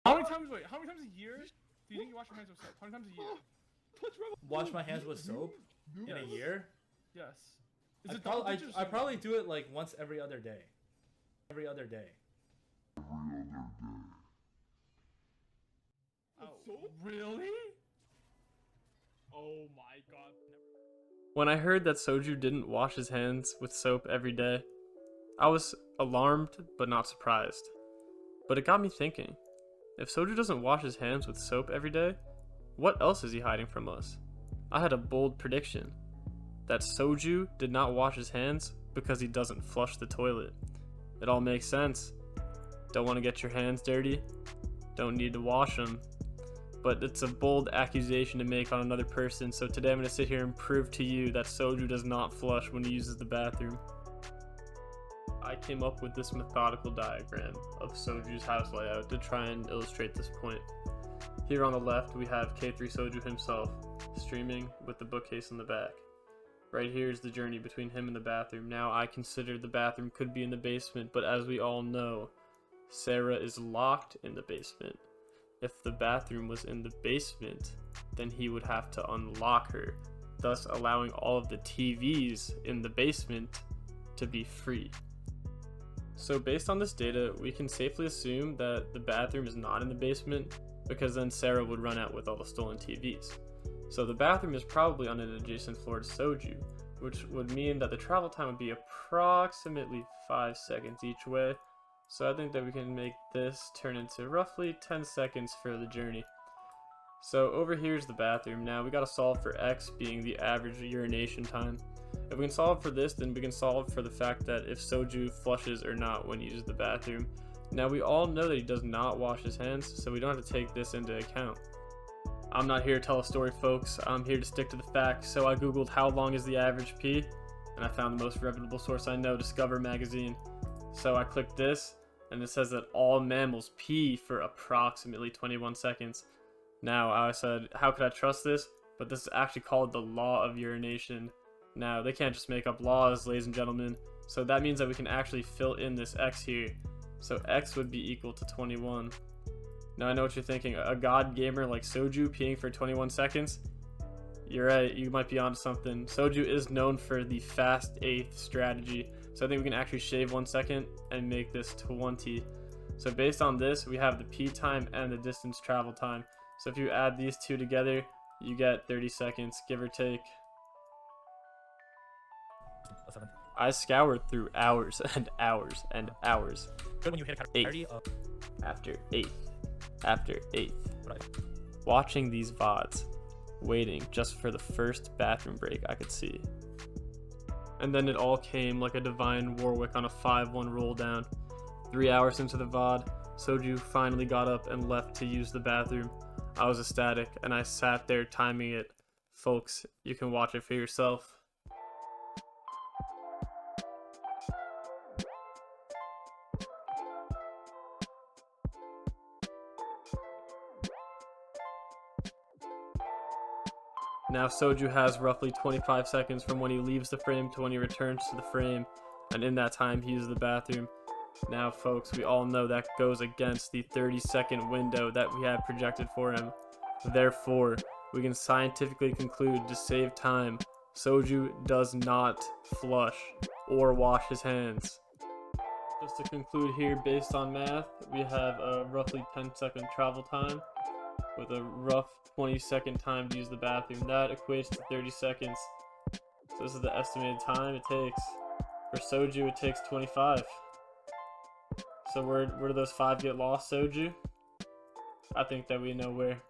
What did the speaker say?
How many times? Wait, how many times a year do you think you wash your hands with soap? How many times a year? Wash my hands with soap in a year? Yes. I probably do it like once every other day. Every other day. Oh, really? Oh my god. When I heard that Soju didn't wash his hands with soap every day, I was alarmed but not surprised. But it got me thinking, if Soju doesn't wash his hands with soap every day, what else is he hiding from us? I had a bold prediction, that Soju did not wash his hands because he doesn't flush the toilet. It all makes sense. Don't want to get your hands dirty? Don't need to wash them. But it's a bold accusation to make on another person, so today I'm going to sit here and prove to you that Soju does not flush when he uses the bathroom. I came up with this methodical diagram of Soju's house layout to try and illustrate this point. Here on the left we have K3soju himself, streaming with the bookcase in the back. Right here is the journey between him and the bathroom. Now I consider the bathroom could be in the basement, but as we all know, Sarah is locked in the basement. If the bathroom was in the basement, then he would have to unlock her, thus allowing all of the TVs in the basement to be free. So based on this data, we can safely assume that the bathroom is not in the basement, because then Sarah would run out with all the stolen TVs. So the bathroom is probably on an adjacent floor to Soju, which would mean that the travel time would be approximately 5 seconds each way. So I think that we can make this turn into roughly 10 seconds for the journey. So over here is the bathroom. Now we gotta solve for X being the average urination time. If we can solve for this, then we can solve for the fact that if Soju flushes or not when he uses the bathroom. Now we all know that he does not wash his hands, so we don't have to take this into account. I'm not here to tell a story, folks. I'm here to stick to the facts. So I googled how long is the average pee, and I found the most reputable source I know, Discover magazine. So I clicked this, and it says that all mammals pee for approximately 21 seconds. Now, I said, how could I trust this? But this is actually called the law of urination. Now, they can't just make up laws, ladies and gentlemen. So that means that we can actually fill in this X here. So X would be equal to 21. Now, I know what you're thinking. A god gamer like Soju peeing for 21 seconds? You're right, you might be onto something. Soju is known for the fast eighth strategy. So I think we can actually shave 1 second and make this 20. So based on this, we have the pee time and the distance travel time. So if you add these two together, you get 30 seconds, give or take. I scoured through hours and hours and hours. Good when you hit a category After eighth. After eighth. Watching these VODs, waiting just for the first bathroom break I could see. And then it all came like a divine Warwick on a 5-1 roll down. 3 hours into the VOD, Soju finally got up and left to use the bathroom. I was ecstatic, and I sat there timing it. Folks, you can watch it for yourself. Now Soju has roughly 25 seconds from when he leaves the frame to when he returns to the frame, and in that time he uses the bathroom. Now folks, we all know that goes against the 30-second window that we have projected for him. Therefore, we can scientifically conclude to save time, Soju does not flush or wash his hands. Just to conclude here, based on math, we have a roughly 10-second travel time with a rough 20-second time to use the bathroom. That equates to 30 seconds. So this is the estimated time it takes. For Soju, it takes 25. So where do those 5 get lost, Soju? I think that we know where.